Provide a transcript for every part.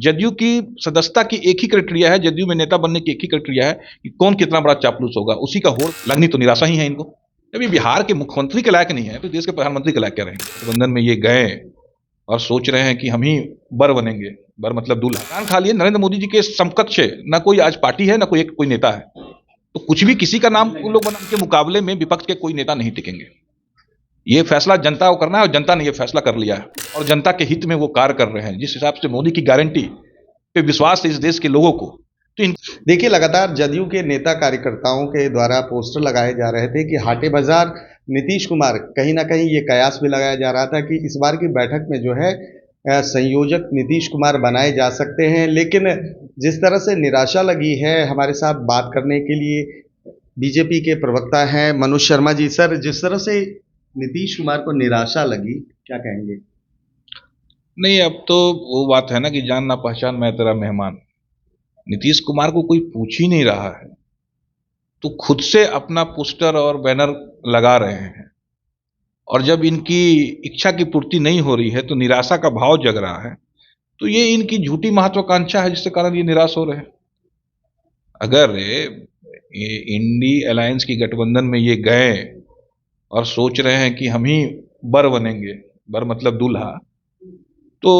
जदयू की सदस्यता की एक ही क्राइटेरिया है, जदयू में नेता बनने की एक ही क्राइटेरिया है कि कौन कितना बड़ा चापलूस होगा, उसी का होड़ लगनी तो निराशा ही है इनको। जब ये बिहार के मुख्यमंत्री के लायक नहीं है तो देश के प्रधानमंत्री के लायक क्या रहेंगे। गठबंधन में ये गए और सोच रहे हैं कि हम ही बर बनेंगे, बर मतलब दूल्हा। कान खा लिए, नरेंद्र मोदी जी के समकक्ष ना कोई आज पार्टी है ना कोई नेता है, तो कुछ भी किसी का नाम उन लोग के मुकाबले में विपक्ष के कोई नेता नहीं टिकेंगे। ये फैसला जनता को करना है और जनता ने ये फैसला कर लिया है और जनता के हित में वो कार्य कर रहे हैं। जिस हिसाब से मोदी की गारंटी पे विश्वास है इस देश के लोगों को, तो देखिए, लगातार जदयू के नेता कार्यकर्ताओं के द्वारा पोस्टर लगाए जा रहे थे कि हाटे बाजार नीतीश कुमार, कहीं ना कहीं ये कयास भी लगाया जा रहा था कि इस बार की बैठक में जो है संयोजक नीतीश कुमार बनाए जा सकते हैं। लेकिन जिस तरह से निराशा लगी है, हमारे साथ बात करने के लिए बीजेपी के प्रवक्ता हैं मनोज शर्मा जी। सर, जिस तरह से नीतीश कुमार को निराशा लगी, क्या कहेंगे? नहीं, अब तो वो बात है ना कि जान ना पहचान मैं तेरा मेहमान। नीतीश कुमार को कोई पूछ ही नहीं रहा है तो खुद से अपना पोस्टर और बैनर लगा रहे हैं, और जब इनकी इच्छा की पूर्ति नहीं हो रही है तो निराशा का भाव जग रहा है। तो ये इनकी झूठी महत्वाकांक्षा है जिसके कारण ये निराश हो रहे हैं। अगर ये इंडी अलायंस की गठबंधन में ये गए और सोच रहे हैं कि हम ही बर बनेंगे, बर मतलब दूल्हा, तो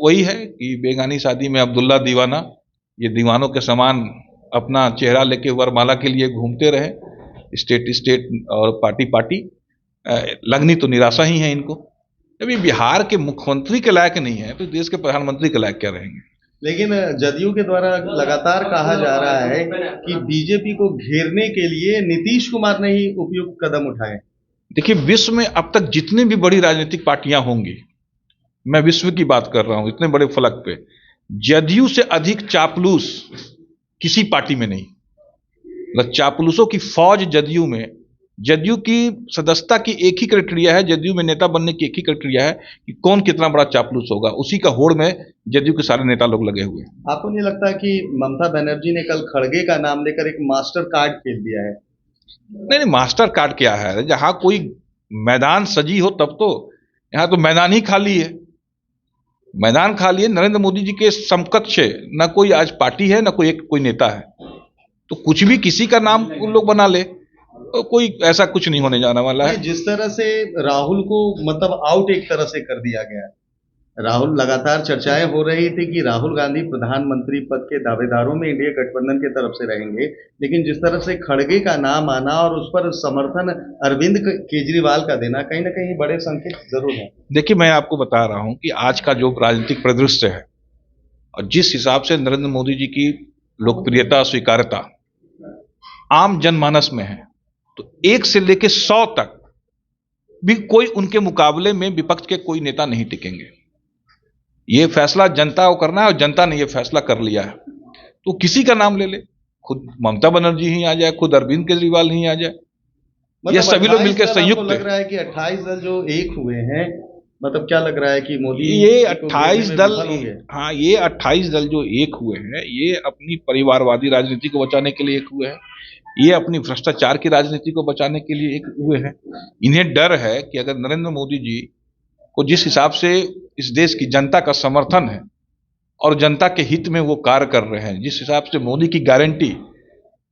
वही है कि बेगानी शादी में अब्दुल्ला दीवाना, ये दीवानों के समान अपना चेहरा लेके वरमाला के लिए घूमते रहे, स्टेट स्टेट और पार्टी पार्टी। लगनी तो निराशा ही है इनको। जब ये बिहार के मुख्यमंत्री के लायक नहीं है तो देश के प्रधानमंत्री के लायक क्या रहेंगे। लेकिन जदयू के द्वारा लगातार कहा जा रहा है कि बीजेपी को घेरने के लिए नीतीश कुमार ने ही उपयुक्त कदम उठाए। देखिए, विश्व में अब तक जितनी भी बड़ी राजनीतिक पार्टियां होंगी, मैं विश्व की बात कर रहा हूं, इतने बड़े फलक पे जदयू से अधिक चापलूस किसी पार्टी में नहीं। मतलब चापलूसों की फौज जदयू में। जदयू की सदस्यता की एक ही क्राइटेरिया है, जदयू में नेता बनने की एक ही क्राइटेरिया है कि कौन कितना बड़ा चापलूस होगा, उसी का होड़ में जदयू के सारे नेता लोग लगे हुए हैं। आपको नहीं लगता कि ममता बनर्जी ने कल खड़गे का नाम लेकर एक मास्टर कार्ड खेल दिया है? नहीं, मास्टर कार्ड क्या है, जहां कोई मैदान सजी हो तब तो। यहां तो मैदान ही खाली है। मैदान खाली है, नरेंद्र मोदी जी के समकक्ष ना कोई आज पार्टी है ना कोई नेता है, तो कुछ भी किसी का नाम उन लोग बना ले, तो कोई ऐसा कुछ नहीं होने जाने वाला है। जिस तरह से राहुल को मतलब आउट एक तरह से कर दिया गया, राहुल, लगातार चर्चाएं हो रही थी कि राहुल गांधी प्रधानमंत्री पद के दावेदारों में इंडिया गठबंधन की तरफ से रहेंगे, लेकिन जिस तरह से खड़गे का नाम आना और उस पर समर्थन अरविंद केजरीवाल का देना, कहीं ना कहीं बड़े संकेत जरूर है। देखिए, मैं आपको बता रहा हूं कि आज का जो राजनीतिक परिदृश्य है और जिस हिसाब से नरेंद्र मोदी जी की लोकप्रियता स्वीकार्यता आम जनमानस में है, तो 1 से लेकर 100 तक भी कोई उनके मुकाबले में विपक्ष के कोई नेता नहीं टिकेंगे। ये फैसला जनता को करना है और जनता ने ये फैसला कर लिया है। तो किसी का नाम ले ले, खुद ममता बनर्जी ही आ जाए, खुद अरविंद केजरीवाल ही आ जाए, ये सभी लोग मिलकर संयुक्त। लग रहा है कि 28 दल जो एक हुए हैं, मतलब क्या लग रहा है कि मोदी ये 28 दल, हाँ, ये 28 दल जो एक हुए हैं, ये अपनी परिवारवादी राजनीति को बचाने के लिए एक हुए हैं, ये अपनी भ्रष्टाचार की राजनीति को बचाने के लिए एक हुए हैं। इन्हें डर है कि अगर नरेंद्र मोदी जी को जिस हिसाब से इस देश की जनता का समर्थन है और जनता के हित में वो कार्य कर रहे हैं, जिस हिसाब से मोदी की गारंटी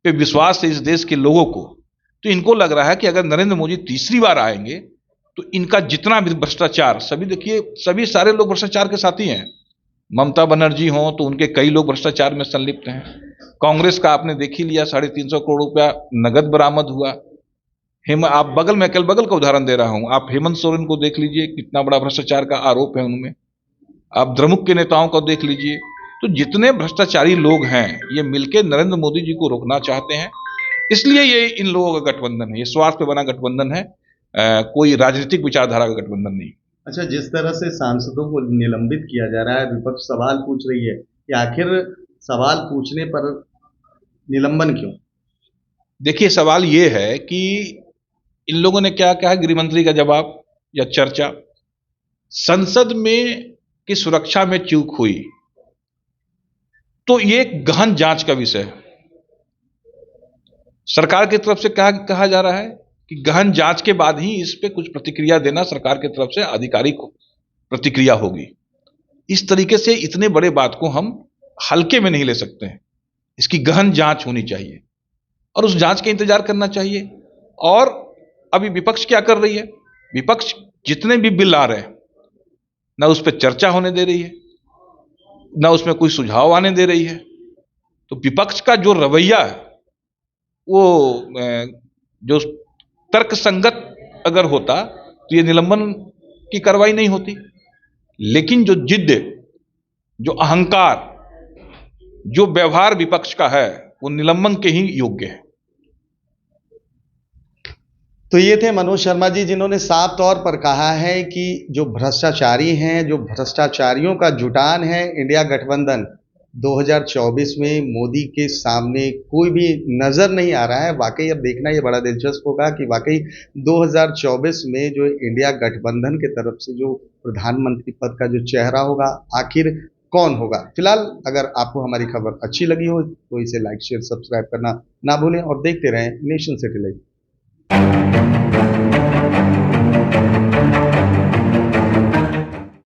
पे विश्वास है इस देश के लोगों को, तो इनको लग रहा है कि अगर नरेंद्र मोदी तीसरी बार आएंगे तो इनका जितना भी भ्रष्टाचार, सभी देखिए, सभी सारे लोग भ्रष्टाचार के साथी हैं। ममता बनर्जी हो तो उनके कई लोग भ्रष्टाचार में संलिप्त हैं। कांग्रेस का आपने देख ही लिया, 350 करोड़ रुपया नगद बरामद हुआ। आप बगल में, कल बगल का उदाहरण दे रहा हूं, आप हेमंत सोरेन को देख लीजिए, कितना बड़ा भ्रष्टाचार का आरोप है उनमें। आप द्रमुक के नेताओं को देख लीजिए। तो जितने भ्रष्टाचारी लोग हैं, ये मिलकर नरेंद्र मोदी जी को रोकना चाहते हैं। इसलिए ये इन लोगों का गठबंधन है, ये स्वार्थ पे बना गठबंधन है, कोई राजनीतिक विचारधारा का गठबंधन नहीं। अच्छा, जिस तरह से सांसदों को निलंबित किया जा रहा है, विपक्ष सवाल पूछ रही है कि आखिर सवाल पूछने पर निलंबन क्यों? देखिए, सवाल ये है कि इन लोगों ने क्या कहा, गृह मंत्री का जवाब या चर्चा, संसद में की सुरक्षा में चूक हुई तो ये एक गहन जांच का विषय है। सरकार की तरफ से कहा जा रहा है कि गहन जांच के बाद ही इस पे कुछ प्रतिक्रिया देना सरकार की तरफ से आधिकारिक प्रतिक्रिया होगी। इस तरीके से इतने बड़े बात को हम हल्के में नहीं ले सकते हैं। इसकी गहन जांच होनी चाहिए और उस जांच के इंतजार करना चाहिए। और अभी विपक्ष क्या कर रही है? विपक्ष जितने भी बिल आ रहे हैं, ना उस पर चर्चा होने दे रही है, ना उसमें कोई सुझाव आने दे रही है। तो विपक्ष का जो रवैया है वो जो तर्क संगत अगर होता तो ये निलंबन की कार्रवाई नहीं होती। लेकिन जो जिद, जो अहंकार, जो व्यवहार विपक्ष का है वो निलंबन के ही योग्य है। तो ये थे मनोज शर्मा जी, जिन्होंने साफ तौर पर कहा है कि जो भ्रष्टाचारी हैं, जो भ्रष्टाचारियों का जुटान है इंडिया गठबंधन, 2024 में मोदी के सामने कोई भी नजर नहीं आ रहा है। वाकई अब देखना ये बड़ा दिलचस्प होगा कि वाकई 2024 में जो इंडिया गठबंधन के तरफ से जो प्रधानमंत्री पद का जो चेहरा होगा, आखिर कौन होगा। फिलहाल अगर आपको हमारी खबर अच्छी लगी हो तो इसे लाइक, शेयर, सब्सक्राइब करना ना भूलें और देखते रहें नेशन सिटी लाइव।